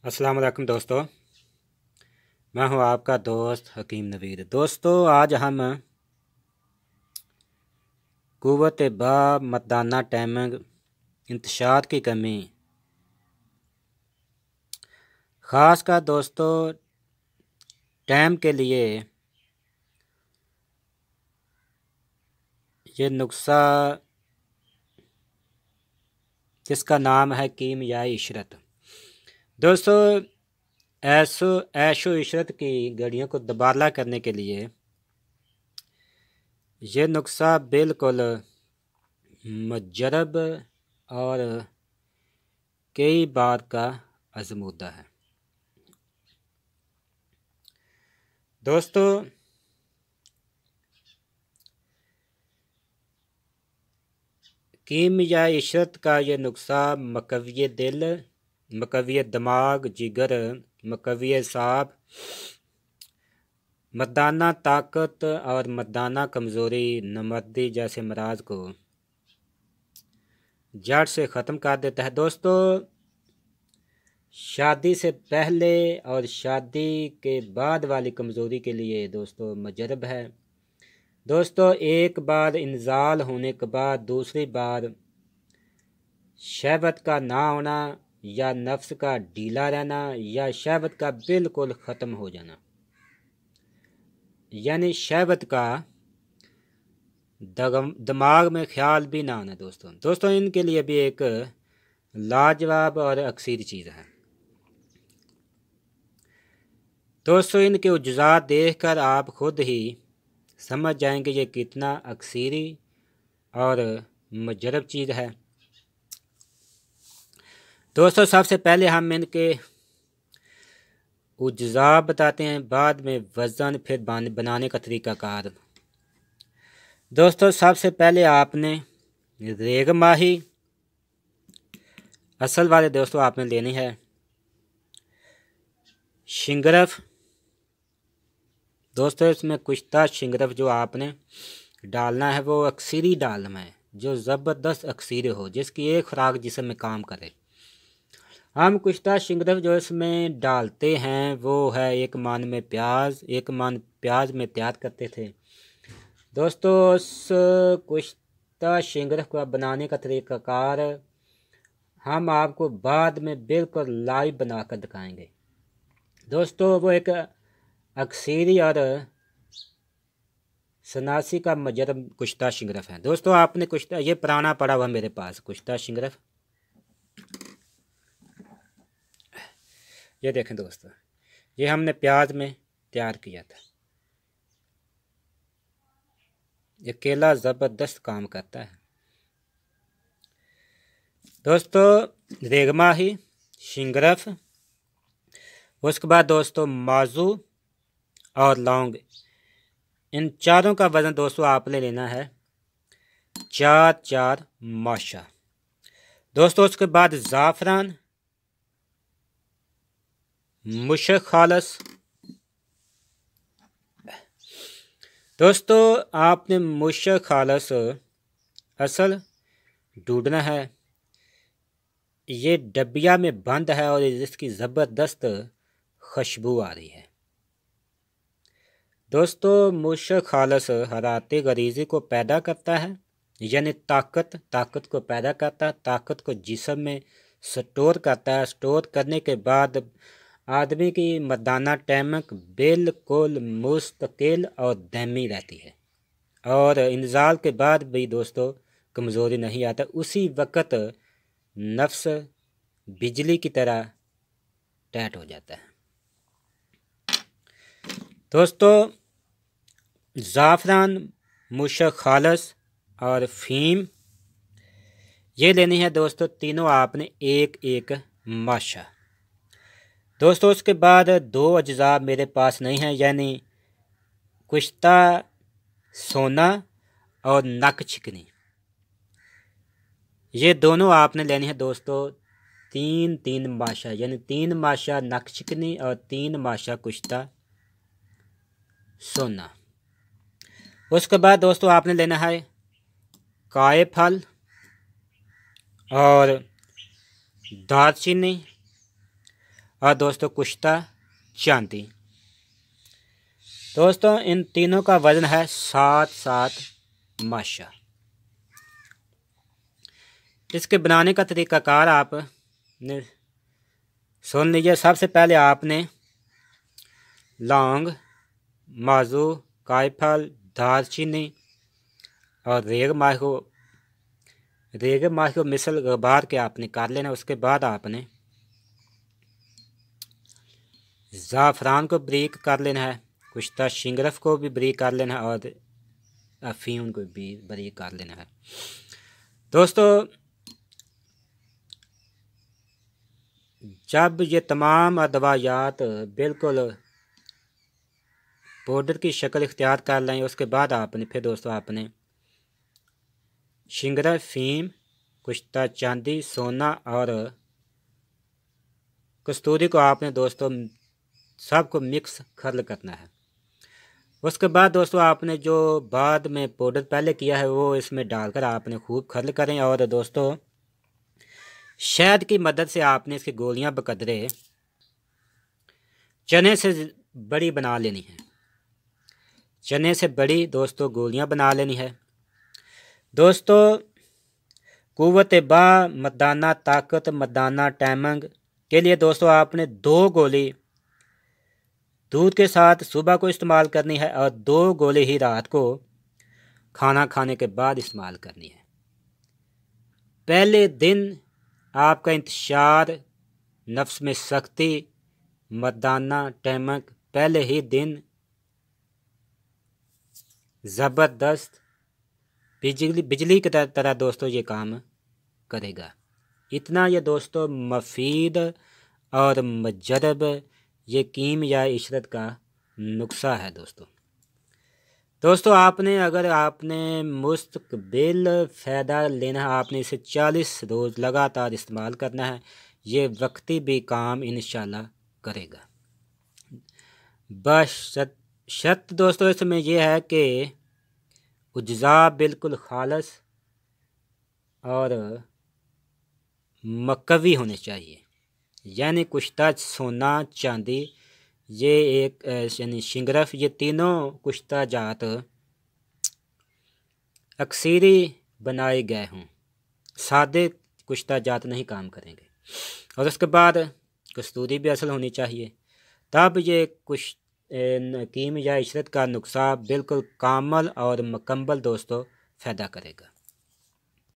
अस्सलाम वालेकुम दोस्तों। मैं हूं आपका दोस्त हकीम नवीद। दोस्तों, आज हम कुव्वत बा मतदाना टाइमिंग इंतशार की कमी ख़ास कर दोस्तों टाइम के लिए ये नुस्खा जिसका नाम है कीमियाई इशरत। दोस्तों, ऐशो इशरत की घड़ियों को दोबारा करने के लिए ये नुस्खा बिल्कुल मुजरब और कई बार का आजमूदा है। दोस्तों, कीमिया इशरत का ये नुस्खा मकवी दिल, मकवी दिमाग, जिगर, मकवी साब, मर्दाना ताकत और मर्दाना कमज़ोरी, नमर्दी जैसे मराज को जड़ से ख़त्म कर देता है। दोस्तों, शादी से पहले और शादी के बाद वाली कमज़ोरी के लिए दोस्तों मुजरब है। दोस्तों, एक बार इंजाल होने के बाद दूसरी बार शहवत का ना होना या नफ्स का ढीला रहना या शहवत का बिल्कुल ख़त्म हो जाना, यानी शहवत का दिमाग में ख्याल भी ना आना। दोस्तों इनके लिए भी एक लाजवाब और अक्सीर चीज़ है। दोस्तों, इनके उज्जात देखकर आप खुद ही समझ जाएंगे ये कितना अक्सीरी और मुजरब चीज़ है। दोस्तों, सबसे पहले हम इनके उज्जा बताते हैं, बाद में वज़न, फिर बनाने का तरीक़ाकार। दोस्तों, सबसे पहले आपने रेगमाही असल वाले दोस्तों आपने लेनी है। शिंगरफ दोस्तों, इसमें कुश्ता शिंगरफ जो आपने डालना है वो अक्सीरी डालना है, जो ज़बरदस्त अक्सीरी हो, जिसकी एक खुराक जिसम में काम करे। हम कुश्ता शिंगरफ जो इसमें डालते हैं वो है एक मन में प्याज, एक मन प्याज में तैयार करते थे। दोस्तों, उस कुश्ता शिंगरफ को बनाने का तरीक़ाकार हम आपको बाद में बिल्कुल लाइव बनाकर दिखाएंगे। दोस्तों, वो एक अक्सीरी और सनासी का मुजरब कुश्ता शिंगरफ है। दोस्तों, आपने कुश्ता, ये पुराना पड़ा हुआ मेरे पास कुश्ता शिंगरफ, ये देखें दोस्तों, ये हमने प्याज में तैयार किया था। ये केला ज़बरदस्त काम करता है। दोस्तों, रेगमाही, शिंगरफ, उसके बाद दोस्तों माजू और लौंग, इन चारों का वज़न दोस्तों आपने लेना है 4 माशा। दोस्तों, उसके बाद ज़ाफ़रान, मुशक खालस। दोस्तों, आपने मुशक खालस असल ढूंढना है। ये डबिया में बंद है और इसकी ज़बरदस्त खुशबू आ रही है। दोस्तों, मुशक खालस हराते गरीज़ी को पैदा करता है, यानी ताकत को पैदा करता है, ताकत को जिस्म में स्टोर करता है। स्टोर करने के बाद आदमी की मर्दाना टाइमिंग बिल्कुल मुस्तकिल और दमी रहती है और इंजाल के बाद भी दोस्तों कमज़ोरी नहीं आता। उसी वक़्त नफ्स बिजली की तरह टाइट हो जाता है। दोस्तों, ज़ाफ़रान, मुशक खालस और फ़ीम, ये लेनी है दोस्तों तीनों आपने एक एक माशा। दोस्तों, उसके बाद 2 अज्जा मेरे पास नहीं है, यानी कुश्ता सोना और नक चिकनी, ये दोनों आपने लेनी है दोस्तों 3 माशा, यानी 3 माशा नक चिकनी और 3 माशा कुश्ता सोना। उसके बाद दोस्तों आपने लेना है काय फल और दालचीनी और दोस्तों कुश्ता चांदी। दोस्तों इन तीनों का वजन है 7-7 माशा। इसके बनाने का तरीक़ाकार आप सुन लीजिए। सबसे पहले आपने लौंग, माजू, कायफल, दालचीनी और रेग माही को मिसल गबार के आपने काट लेना। उसके बाद आपने ज़ाफ़रान को बारीक कर लेना है, कुश्ता शिंगरफ को भी बारीक कर लेना है और अफ़ीम को भी बारीक कर लेना है। दोस्तों जब ये तमाम अदवायात बिल्कुल पाउडर की शक्ल इख्तियार कर लें, उसके बाद आपने फिर दोस्तों आपने शिंगरफ, फ़ीम, कुश्ता चांदी, सोना और कस्तूरी को आपने दोस्तों सबको मिक्स खर्ल करना है। उसके बाद दोस्तों आपने जो बाद में पाउडर पहले किया है वो इसमें डालकर आपने खूब खर्ल करें। और दोस्तों शहद की मदद से आपने इसकी गोलियां बकदरे चने से बड़ी बना लेनी है। चने से बड़ी दोस्तों गोलियां बना लेनी है। दोस्तों कुव्वत बा, मर्दाना ताकत, मर्दाना टाइमिंग के लिए दोस्तों आपने 2 गोली दूध के साथ सुबह को इस्तेमाल करनी है और 2 गोली ही रात को खाना खाने के बाद इस्तेमाल करनी है। पहले दिन आपका इंतशार, नफ्स में सख्ती, मर्दाना टाइमिंग पहले ही दिन ज़बरदस्त बिजली की तरह दोस्तों ये काम करेगा। इतना ये दोस्तों मफीद और मजरब ये कीम या इशरत का नुस्खा है। दोस्तों आपने अगर आपने मुस्तक़बिल फ़ायदा लेना है, आपने इसे 40 रोज़ लगातार इस्तेमाल करना है। ये वक्ती भी काम इंशाल्लाह करेगा। बस शर्त दोस्तों इसमें यह है कि उज्जा बिल्कुल खालस और मकवी होने चाहिए, यानी कुश्ता, सोना, चांदी, ये एक यानी शिंगरफ, ये तीनों कुश्ता जात अक्सरी बनाए गए हों। सादे कुश्ता जात नहीं काम करेंगे। और उसके बाद कस्तूरी भी असल होनी चाहिए, तब ये कीम या इशरत का नुस्खा बिल्कुल कामल और मुकम्मल दोस्तों फ़ायदा करेगा।